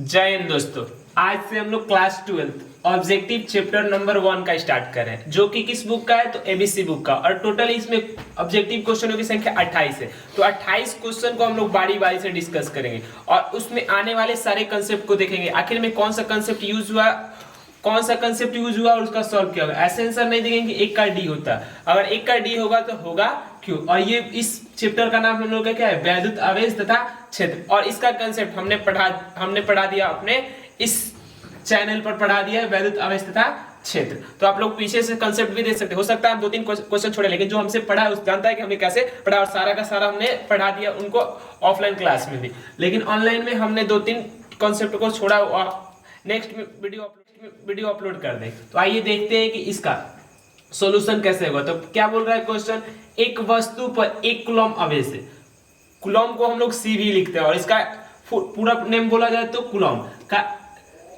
जय हिंद दोस्तों। आज से हम लोग क्लास 12 ऑब्जेक्टिव चैप्टर नंबर 1 का स्टार्ट कर रहे हैं, जो कि किस बुक का है? तो एबीसी बुक का। और टोटल इसमें ऑब्जेक्टिव क्वेश्चनों की संख्या 28 है। तो 28 क्वेश्चन को हम लोग बारी बारी से डिस्कस करेंगे और उसमें आने वाले सारे कंसेप्ट को देखेंगे। आखिर में कौन सा कंसेप्ट यूज हुआ और उसका सॉल्व किया होगा। ऐसे आंसर नहीं देंगे कि एक का डी होता है। अगर एक का डी होगा तो होगा क्यों। और ये इस चैप्टर का नाम हम लोग का क्या है? वैद्युत आवेश तथा क्षेत्र। और इसका कंसेप्ट हमने पढ़ा दिया अपने इस चैनल पर पढ़ा दिया है, वैद्युत आवेश तथा क्षेत्र। तो आप लोग पीछे से कंसेप्ट भी देख सकते हो सकता है हम 2-3 क्वेश्चन छोड़े, लेकिन जो हमसे पढ़ा है उस जानता है कि हमने कैसे पढ़ा और सारा का सारा हमने पढ़ा दिया उनको ऑफलाइन क्लास में भी। लेकिन ऑनलाइन में हमने 2-3 कॉन्सेप्ट को छोड़ा और नेक्स्ट वीडियो अपलोड कर दें। तो आइए देखते हैं कि इसका सॉल्यूशन कैसे होगा। तो क्या बोल रहा है क्वेश्चन? एक वस्तु पर 1 कूलम आवेश है। कूलम को हम लोग सी भी लिखते हैं और इसका पूरा नेम बोला जाए तो कूलम का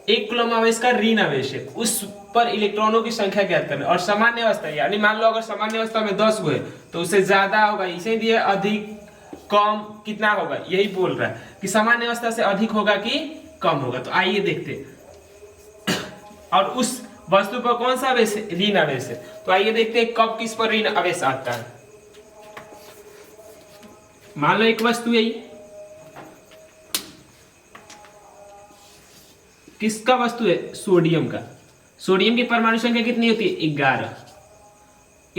1 कूलम आवेश का ऋण आवेश है। उस पर इलेक्ट्रॉनों की संख्या ज्ञात करना। और सामान्य अवस्था यानी मान लो अगर सामान्य अवस्था में 10 गो है तो उससे ज्यादा होगा, इसीलिए अधिक कम कितना होगा, यही बोल रहा है कि सामान्य अवस्था से अधिक होगा कि कम होगा। तो आइए देखते हैं। और उस वस्तु पर कौन सा आवेश है? ऋण आवेश है। तो आइए देखते हैं कब किस पर ऋण आवेश आता है। मान लो एक वस्तु है, किसका वस्तु है? सोडियम का। सोडियम की परमाणु संख्या कितनी होती है?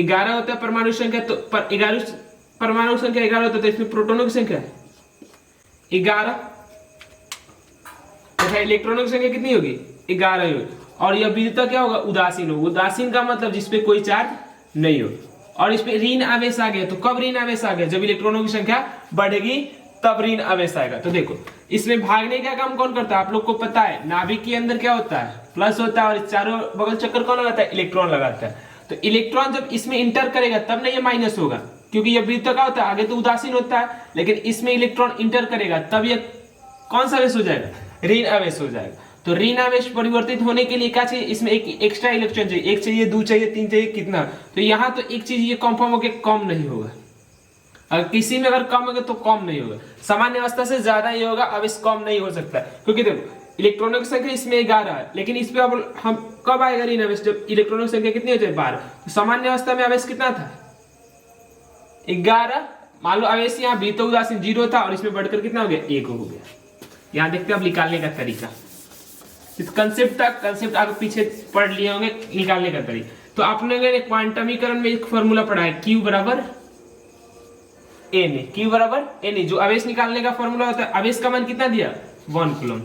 11 होता है परमाणु संख्या। तो 11 परमाणु संख्या 11 होता है, तो इसमें प्रोटॉनों की संख्या 11 तथा इलेक्ट्रॉनों की संख्या कितनी होगी? 11 होगी। और यह विद्युत क्या होगा? उदासीन होगा। उदासीन का मतलब जिसपे कोई चार्ज नहीं हो। और इसपे ऋण आवेश आ गया। तो कब ऋण आवेश आ गया? जब इलेक्ट्रॉनों की संख्या बढ़ेगी तब ऋण आवेश आएगा। तो देखो इसमें भागने का काम कौन करता है? आप लोग को पता है नाभिक के अंदर क्या होता है? प्लस होता है। और चारों बगल चक्कर कौन लगाता है? इलेक्ट्रॉन लगाता है। तो इलेक्ट्रॉन जब इसमें इंटर करेगा तब ना ये माइनस होगा, क्योंकि यह विद्युत का होता है, आगे तो उदासीन होता है। लेकिन इसमें इलेक्ट्रॉन इंटर करेगा तब यह कौन सा आवेश हो जाएगा? ऋण आवेश हो जाएगा। तो ऋण आवेश परिवर्तित होने के लिए क्या चाहिए? इसमें एक एक्स्ट्रा इलेक्ट्रॉन चाहिए। 1 चाहिए, 2 चाहिए, 3 चाहिए, कितना? तो यहाँ तो एक चीज ये कंफर्म हो गया, कम नहीं होगा। अगर किसी में अगर कम होगा तो कम नहीं होगा। सामान्य अवस्था से ज्यादा ही होगा, आवेश कम नहीं हो सकता। क्योंकि देखो इलेक्ट्रॉनों की संख्या इसमें 11 है, लेकिन इस पे अब हम कब आएगा ऋण आवेश? जब इलेक्ट्रॉनों की संख्या कितनी हो जाए? 12। तो सामान्य अवस्था में आवेश कितना था? 11। मान लो आवेश यहाँ भी तो उदासीन 0 था और इसमें बढ़कर कितना हो गया? 1 हो गया। यहाँ देखते हैं अब निकालने का तरीका। इस कंसेप्ट आगे पीछे पढ़ लिए होंगे, निकालने का तरीका। तो आपने क्वांटमीकरण में एक फॉर्मूला पढ़ा है, Q बराबर Na। जो आवेश निकालने का फॉर्मूला होता है। आवेश का मान कितना दिया? 1 कूलम।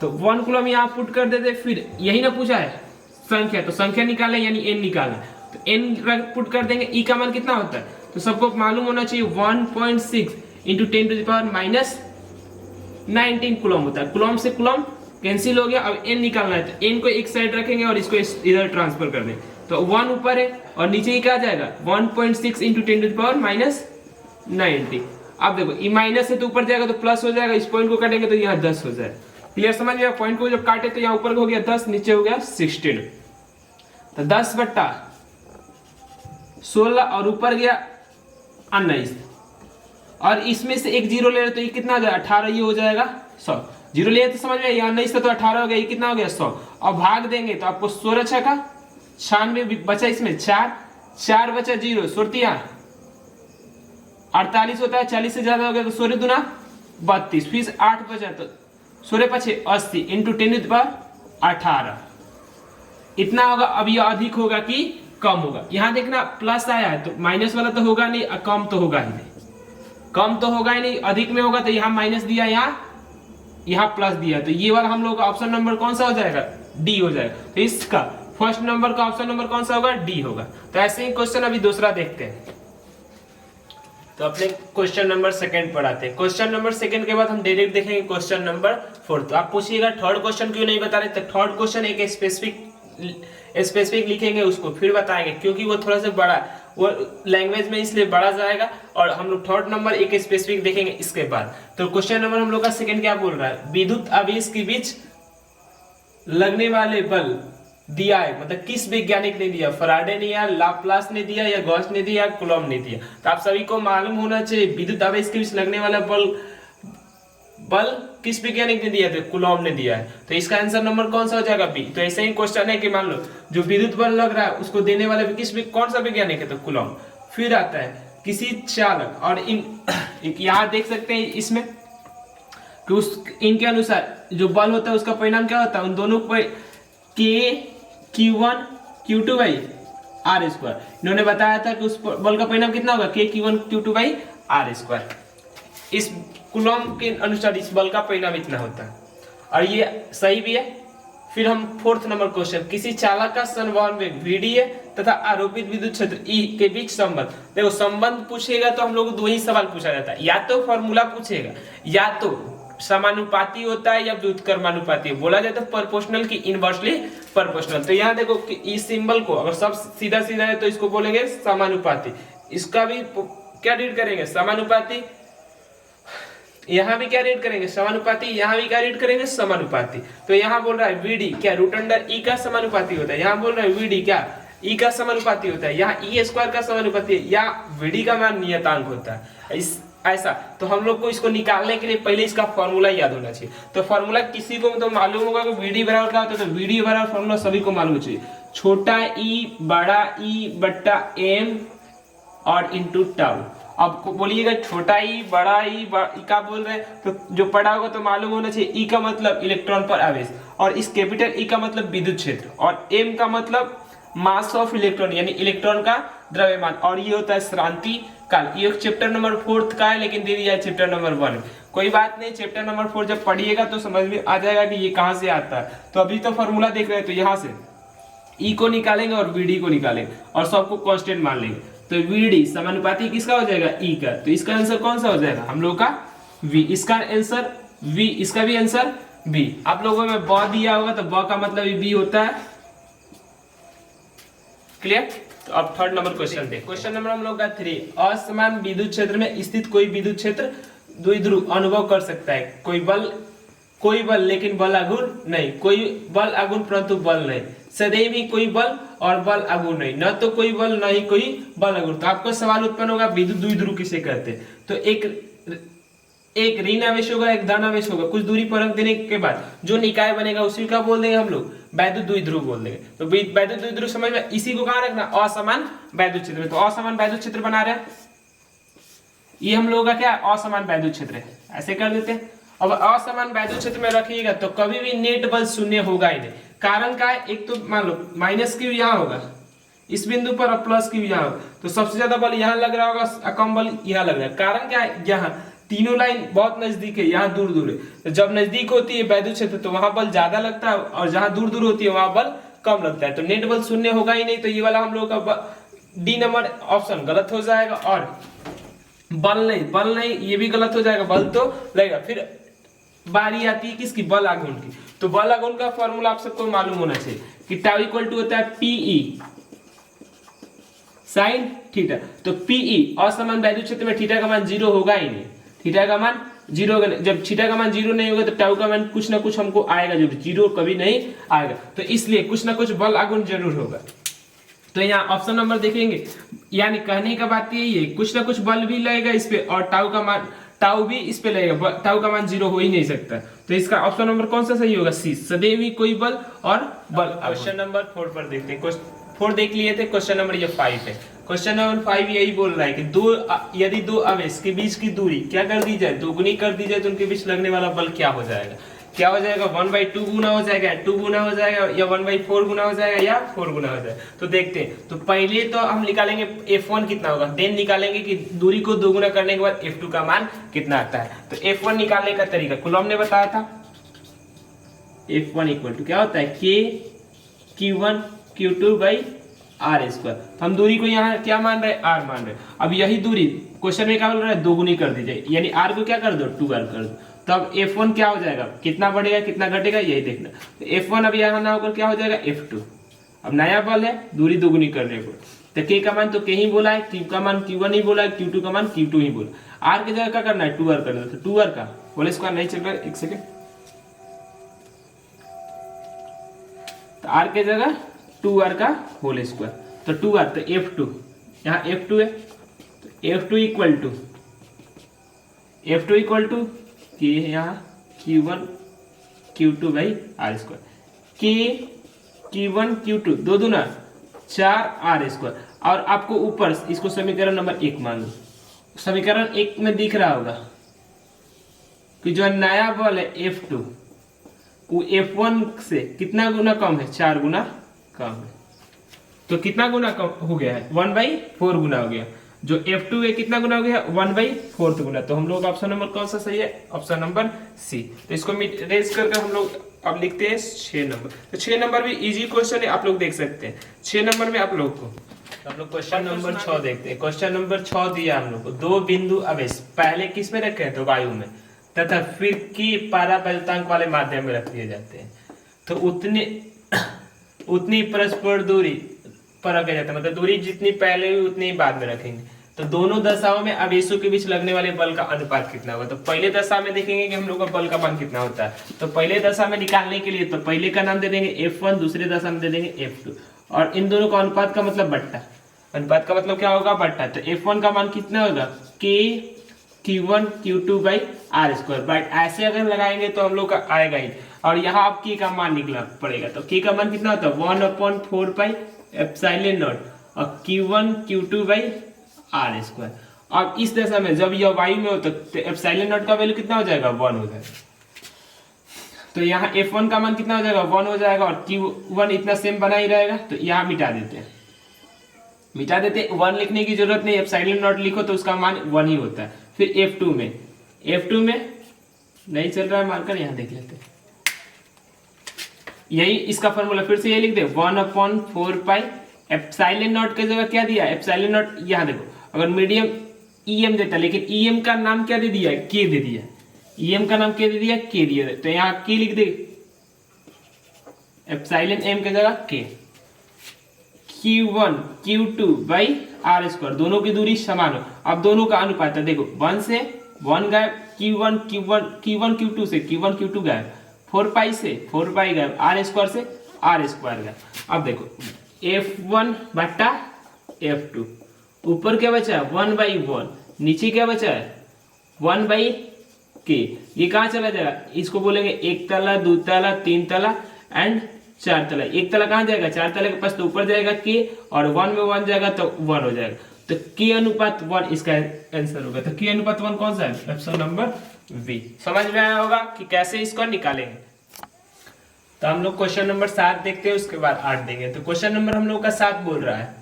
तो 1 कूलम यहाँ पुट कर देते। फिर यही ना पूछा है संख्या, तो संख्या निकाले यानी n निकालना। तो n पुट कर देंगे। E का मान कितना होता है? तो सबको मालूम होना चाहिए 1.6 इंटू 10⁻⁻19 कूलम होता है। कूलम से कूलम कैंसिल हो गया। अब n निकालना है तो n को एक साइड रखेंगे और इसको इधर ट्रांसफर कर दें। तो 1 ऊपर है और नीचे ही क्या आ जाएगा? 1.6 इंटू 10⁻⁻90। अब देखो ये माइनस है तो ऊपर जाएगा तो प्लस हो जाएगा। इस पॉइंट को काटेंगे तो यहाँ 10 हो जाएगा। क्लियर समझ में? पॉइंट को जब काटे तो यहाँ ऊपर हो गया 10, नीचे हो गया 16। तो 10/16 और ऊपर गया 19। और इसमें से एक जीरो ले रहे तो ये कितना हो जाएगा? 18। ये हो जाएगा 100। जीरो ले तो समझ में 19 था तो 18 हो गया। ये कितना हो गया? 100। और भाग देंगे तो आपको 16 छका 96 बचा। इसमें 4 बचा 0 सुरतिया 48 होता है। 40 से ज्यादा हो गया तो 16 दूना 32। फिर 8 बचा तो 16 पचे 80 इंटू 10⁻18 इतना होगा। अब यह अधिक होगा कि कम होगा? यहाँ देखना प्लस आया है तो माइनस वाला तो होगा नहीं, कम तो होगा ही नहीं। कम तो होगा ही नहीं, अधिक में होगा तो यहाँ माइनस दिया, यहाँ प्लस दिया। तो ये वाला हम लोग का ऑप्शन नंबर कौन सा हो जाएगा? डी हो जाएगा। तो इसका फर्स्ट नंबर का ऑप्शन नंबर कौन सा होगा? डी होगा। तो ऐसे ही क्वेश्चन अभी दूसरा देखते हैं। तो अपने क्वेश्चन नंबर 2 पढ़ाते हैं। क्वेश्चन नंबर 2 के बाद हम डायरेक्ट देखेंगे क्वेश्चन नंबर 4। तो आप पूछिएगा थर्ड क्वेश्चन क्यों नहीं बता रहे? तो थर्ड क्वेश्चन एक स्पेसिफिक लिखेंगे, उसको फिर बताएंगे, क्योंकि वो थोड़ा सा बड़ा वो लैंग्वेज में इसलिए बढ़ा जाएगा। और हम लोग थर्ड नंबर एक स्पेसिफिक देखेंगे इसके बाद। तो क्वेश्चन नंबर हम लोग का 2 क्या बोल रहा है? विद्युत आवेश के बीच लगने वाले बल दिया है, मतलब किस वैज्ञानिक ने दिया? फराडे ने या लाप्लास ने दिया या गॉस ने दिया या कूलॉम ने दिया? तो आप सभी को मालूम होना चाहिए विद्युत आवेश के बीच लगने वाला बल बल किस वैज्ञानिक ने दिया था? कूलॉम ने दिया है। तो इसका आंसर नंबर कौन सा हो जाएगा? बी। तो ऐसे ही क्वेश्चन है कि मान लो जो विद्युत बल लग रहा है उसको देने वाले कौन सा वैज्ञानिक है? तो कूलॉम। फिर आता है किसी चालक, और यहाँ देख सकते हैं इसमें कि इनके अनुसार जो बल होता है उसका परिणाम क्या होता है? उन दोनों को के Q1 Q2 by R square. इन्होंने बताया था कि उस बल का परिणाम कितना होगा? के Q1 Q2 by R square. इस कूलॉम के अनुसार इस बल का परिणाम इतना होता है, और ये सही भी है। फिर हम फोर्थ नंबर क्वेश्चन, किसी चालक का संवहन वेग VD है तथा आरोपित विद्युत क्षेत्र E के बीच संबंध। देखो संबंध पूछेगा तो हम लोग दो ही सवाल पूछा जाता है, या तो फॉर्मूला पूछेगा, या तो समानुपाती होता है या व्युत्क्रमानुपाती। बोला जाता है प्रोपोर्शनल की इनवर्सली प्रोपोर्शनल। तो यहाँ देखो कि इस सिंबल को अगर सब सीधा सीधा है तो इसको बोलेंगे समानुपाती। इसका भी क्या रीड करेंगे? समानुपाती। यहाँ भी क्या रीड करेंगे? समानुपाती। यहाँ भी क्या रीड करेंगे? समानुपाती। तो यहाँ बोल रहा है VD क्या रूट अंडर E का समानुपाती होता है। यहाँ बोल रहा है VD क्या E का समानुपाती होता है। यहाँ E स्क्वायर का समानुपाती है, या VD का मान नियतांक होता है। ऐसा तो हम लोग को इसको निकालने के लिए पहले इसका फॉर्मूला याद होना चाहिए। तो फॉर्मूला किसी को तो मालूम होगा कि VD बराबर क्या होता है। तो VD बराबर फॉर्मूला सभी को मालूम चाहिए, छोटा E बड़ा E बट्टा M और इंटू टाउ। अब बोलिएगा छोटा ई बड़ा ई क्या बोल रहे हैं? तो जो पढ़ा होगा तो मालूम होना चाहिए। ई का मतलब इलेक्ट्रॉन पर आवेश, और इस कैपिटल ई का मतलब विद्युत क्षेत्र, और एम का मतलब मास ऑफ इलेक्ट्रॉन यानी इलेक्ट्रॉन का द्रव्यमान, और ये होता है श्रांति काल। ये चैप्टर नंबर 4 का है, लेकिन दे दिया है चैप्टर नंबर 1। कोई बात नहीं, चैप्टर नंबर 4 जब पढ़िएगा तो समझ में आ जाएगा कि ये कहाँ से आता है। तो अभी तो फॉर्मूला देख रहे हैं, तो यहाँ से ई को निकालेंगे और VD को निकालेंगे और सबको कांस्टेंट मान लेंगे। तो VD समानुपाती किसका हो जाएगा? E का। तो इसका आंसर कौन सा हो जाएगा हम लोग का? V। इसका आंसर V, इसका भी आंसर B। आप लोगों में ब दिया होगा तो ब का मतलब B होता है। क्लियर? तो अब थर्ड नंबर क्वेश्चन देखते हैं। क्वेश्चन नंबर हम लोग का 3, असमान विद्युत क्षेत्र में स्थित कोई विद्युत क्षेत्र द्विध्रुव अनुभव कर सकता है। कोई बल लेकिन बल आघूर्ण नहीं, कोई बल आघूर्ण परंतु बल नहीं, सदैव ही कोई बल और बल आघूर्ण नहीं, न तो कोई बल न ही कोई बल आघूर्ण। तो आपको सवाल उत्पन्न होगा विद्युत द्विध्रुव किसे कहते हैं? तो एक ऋण आवेश होगा, एक धन आवेश होगा। कुछ दूरी पर रख देने के बाद जो निकाय बनेगा उसी का बोल देंगे हम लोग वैद्युत द्विध्रुव बोल देंगे। तो वैद्युत द्विध्रुव समझ में, इसी को कहाँ रखना? असमान वैद्युत क्षेत्र में। तो असमान वैद्युत क्षेत्र बना रहे हैं, ये हम लोगों का क्या? असमान वैद्युत क्षेत्र है। ऐसे कर देते हैं। अब असमान वैद्युत क्षेत्र में रखिएगा तो कभी भी नेट बल शून्य होगा ही नहीं। कारण क्या है? एक तो मान लो माइनस क्यू यहाँ होगा इस बिंदु पर, और प्लस क्यू यहाँ होगा, तो सबसे ज्यादा बल यहाँ लग रहा होगा, कम बल यहाँ लग रहा है। कारण क्या है? यहाँ तीनों लाइन बहुत नजदीक है, यहाँ दूर दूर है। तो जब नजदीक होती है वैद्युत क्षेत्र तो वहां बल ज्यादा लगता है, और जहां दूर दूर होती है वहां बल कम लगता है। तो नेट बल शून्य होगा ही नहीं। तो ये वाला हम लोग का डी नंबर ऑप्शन गलत हो जाएगा। और बल नहीं ये भी गलत हो जाएगा, बल तो लगेगा। फिर बारी आती है किसकी? बल आघूर्ण की। तो बल आघूर्ण का फॉर्मूला आप सबको मालूम होना चाहिए कि टाउ इक्वल टू होता है PE साइन थीटा। तो PE असमान वैद्युत क्षेत्र में थीटा का मान 0 होगा ही नहीं। थीटा का मान 0 होगा। जब थीटा का मान 0 नहीं होगा तो टाउ का मान कुछ ना कुछ हमको आएगा जरूर, 0 कभी नहीं आएगा। तो इसलिए कुछ ना कुछ बल आघूर्ण जरूर होगा। तो यहाँ ऑप्शन नंबर देखेंगे, यानी कहने का बात यही है, कुछ ना कुछ बल भी लगेगा इस पे, और टाउ भी इस पे लगेगा। टाउ का मान 0 हो ही नहीं सकता। तो इसका ऑप्शन नंबर कौन सा सही होगा? C, सदैव ही कोई बल और बल। क्वेश्चन नंबर 4 पर देखते हैं। 4 देख लिए थे, क्वेश्चन नंबर ये 5 है। क्वेश्चन नंबर 5 यही बोल रहा है कि यदि दो आवेश के बीच की दूरी क्या कर दी जाए? दोगुनी कर दी जाए तो उनके बीच लगने वाला बल क्या हो जाएगा? क्या हो जाएगा? 1/2 गुना हो जाएगा, 2 गुना हो जाएगा, या 1/4 गुना हो जाएगा, या 4 गुना हो जाएगा। तो देखते हैं। तो पहले तो हम निकालेंगे F1 कितना होगा, देन निकालेंगे कि दूरी को दोगुना करने के बाद F2 का मान कितना आता है। तो F1 निकालने का तरीका कूलॉम ने बताया था। F1 इक्वल टू क्या होता है? K Q1 Q2 by R square. हम दूरी को यहाँ क्या मान रहे हैं? R मान रहे हैं। अब यही दूरी क्वेश्चन में क्या बोल रहा है? दोगुनी कर दी जाए, यानी R को क्या कर दो? 2R कर दो। तब F1 क्या हो जाएगा? कितना बढ़ेगा कितना घटेगा यही देखना। तो F1 अब यहाँ ना होकर क्या हो जाएगा? F2। अब नया बल है, दूरी दोगुनी करने को। तो K का मान तो K ही बोला है, Q का मान Q1 ही बोला है, Q2 का मान Q2 ही बोला। R की जगह क्या करना है? 2R करना है। तो 2R का होल स्क्वायर नहीं चल रहा है, एक सेकेंड। तो R की जगह 2R का होल स्क्वायर। तो 2R, तो F2 यहाँ F2 है। तो F2 इक्वल टू के है यहाँ Q1 Q2 by R square, के Q1 Q2 दो दूना 4r²। और आपको ऊपर इसको समीकरण नंबर 1 मान लो। समीकरण 1 में दिख रहा होगा कि जो नया बल है F2 वो F1 से कितना गुना कम है, 4 गुना कम है। तो कितना गुना कम हो गया है, 1/4 गुना हो गया। जो F2 है कितना गुना हो गया, 1/4 गुना। तो हम लोग ऑप्शन नंबर कौन सा सही है, ऑप्शन नंबर सी। तो इसको रेज करके हम लोग अब लिखते हैं 6 नंबर। तो 6 नंबर भी इजी क्वेश्चन है, आप लोग देख सकते हैं। 6 नंबर में आप लोग को हम लोग क्वेश्चन नंबर 6 देखते हैं। क्वेश्चन नंबर 6 दिया हम लोग को, दो बिंदु आवेश पहले किस में रखे हैं, तो वायु में, तथा फिर की पाराबैल्तांक वाले माध्यम में रख दिए जाते हैं। तो उतनी परस्पर दूरी पर रखा जाता है, मतलब दूरी जितनी पहले हुई उतनी ही बाद में रखेंगे। तो दोनों दशाओं में आवेशों के बीच लगने वाले बल का अनुपात कितना होगा। तो पहले दशा में देखेंगे कि हम लोग का बल का मान कितना होता है। तो पहले दशा में निकालने के लिए तो पहले का नाम दे देंगे F1, दूसरे दशा में दे देंगे F2, और इन दोनों का अनुपात का मतलब बट्टा। अनुपात का मतलब क्या होगा, बट्टा। तो F1 का मान कितना होगा, K Q1 Q2 by r²। But ऐसे अगर लगाएंगे तो हम लोग का आएगा ही, और यहाँ आप K का मान निकला पड़ेगा। तो K का मान कितना होता है, 1/4 एप्सिलॉन नॉट, और Q1 Q2 बाई r²। अब इस दशा में जब यह वायु में होता तो एप्सिलॉन नॉट का वैल्यू कितना हो जाएगा, 1 हो जाएगा। तो यहाँ F1 का मान कितना हो जाएगा, 1 हो जाएगा, और Q1 इतना सेम बना ही रहेगा। तो यहाँ मिटा देते हैं, 1 लिखने की जरूरत नहीं, एप्सिलॉन नॉट लिखो तो उसका मान 1 ही होता है। फिर F2 में नहीं चल रहा है मार्कर, यहाँ देख लेते हैं। यही इसका फॉर्मूला फिर से ये लिख दे, 1/4 एप्सिलॉन नॉट की जगह क्या दिया, एप्सिलॉन नॉट। यहाँ देखो, अगर मीडियम EM देता, लेकिन EM का नाम क्या दे दिया, K दे दिया। EM का नाम क्या दे दिया, K दिया। तो यहाँ K लिख दे, एप्सिलॉन M की जगह K। Q1 Q2 by r², दोनों की दूरी समान हो। अब दोनों का अनुपात है, देखो 1 से 1 गायब, Q1 Q2 से Q1 Q2 गायब, 4 से 4 गायब, r² से r² गायब। अब देखो F1 बट्टा F2, ऊपर क्या बचा है, 1/1, नीचे क्या बचा है, 1/K। ये कहाँ चला जाएगा, इसको बोलेंगे एक तला, दो तला, तीन तला एंड 4 तला। एक तला कहाँ जाएगा, 4 तला के पास, तो ऊपर जाएगा K, और 1 में 1 जाएगा तो 1 हो जाएगा। तो K अनुपात 1 इसका आंसर होगा। तो K अनुपात 1 कौन सा है, ऑप्शन नंबर बी। समझ में आया होगा कि कैसे इसको निकालेंगे। तो हम लोग क्वेश्चन नंबर 7 देखते हैं, उसके बाद 8 देंगे। तो क्वेश्चन नंबर हम लोग का 7 बोल रहा है,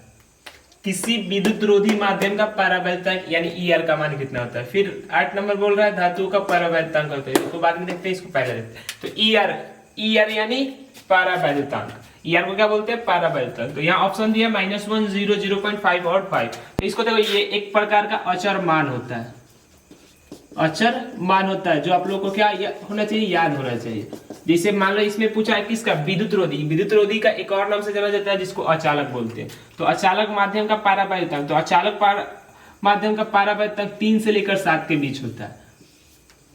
किसी विद्युत रोधी माध्यम का पाराबैल्तांक यानी ER का मान कितना होता है। फिर 8 नंबर बोल रहा है धातु का पाराबैल्तांक होता है। इसको बाद में देखते हैं, इसको पहले देखते हैं। तो ER यानी पाराबैल्तांक, ER को क्या बोलते हैं, पाराबैल्तांक। तो यहाँ ऑप्शन दिया -1, 0, 0.5 और 5। तो इसको देखो, ये एक प्रकार का अचर मान होता है, अचर मान होता है, जो आप लोग को क्या होना चाहिए, याद होना चाहिए। जैसे मान लो इसमें पूछा है किसका, विद्युत रोधी। विद्युत रोधी का एक और नाम से जाना जाता है जिसको अचालक बोलते हैं। तो अचालक माध्यम का पाराबैल्तांक, तो अचालक माध्यम का पाराबैल्तांक 3 से लेकर 7 के बीच होता है।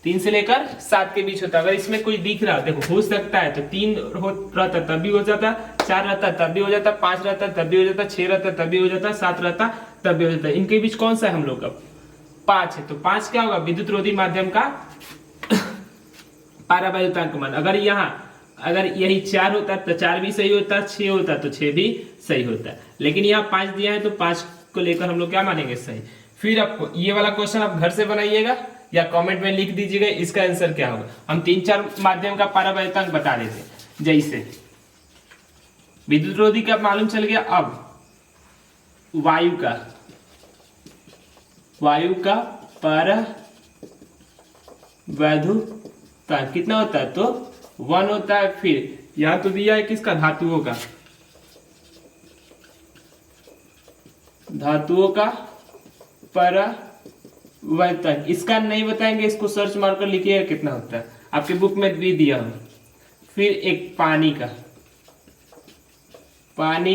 3 से लेकर 7 के बीच होता है। अगर इसमें कोई दिख रहा, देखो हो सकता है तो 3 रहता तब भी हो जाता, 4 रहता तब भी हो जाता, 5 रहता तब भी हो जाता, 6 रहता तब भी हो जाता, 7 रहता तब भी हो जाता। इनके बीच कौन सा है हम लोग का, 5 है। तो 5 क्या होगा, विद्युत रोधी माध्यम का पाराबैल्तांक मान। अगर यही 4 होता तो 4 भी सही होता, 6 होता तो 6 भी सही होता, लेकिन यहाँ 5 दिया है तो 5 को लेकर हम लोग क्या मानेंगे, सही। फिर आपको ये वाला क्वेश्चन आप घर से बनाइएगा या कमेंट में लिख दीजिएगा इसका आंसर क्या होगा। हम 3-4 माध्यम का पाराबैल्तांक बता देते हैं। जैसे विद्युत रोधी का मालूम चल गया, अब वायु का पारावैद्युतांक कितना होता है, तो 1 होता है। फिर यहां तो दिया है किसका, धातुओं का पारावैद्युतांक। इसका नहीं बताएंगे, इसको सर्च मारकर लिखिएगा कितना होता है, आपके बुक में भी दिया हो। फिर एक पानी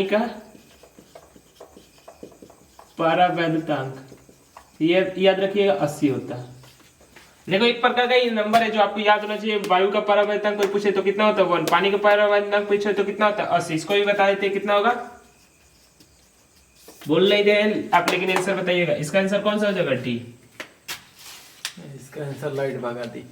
का पारावैद्युतांक, ये याद रखिएगा 80 होता है। देखो एक प्रकार का ये नंबर है जो आपको याद होना चाहिए। वायु का पारावैद्युतांक कोई पूछे तो कितना होता है, 1। पानी का पारावैद्युतांक पूछे तो कितना होता है, 80। इसको भी बता देते हैं कितना होगा, बोल नहीं दे आप, लेकिन आंसर बताइएगा। इसका आंसर कौन सा हो जाएगा, डी। इसका आंसर लाइट भगा दी।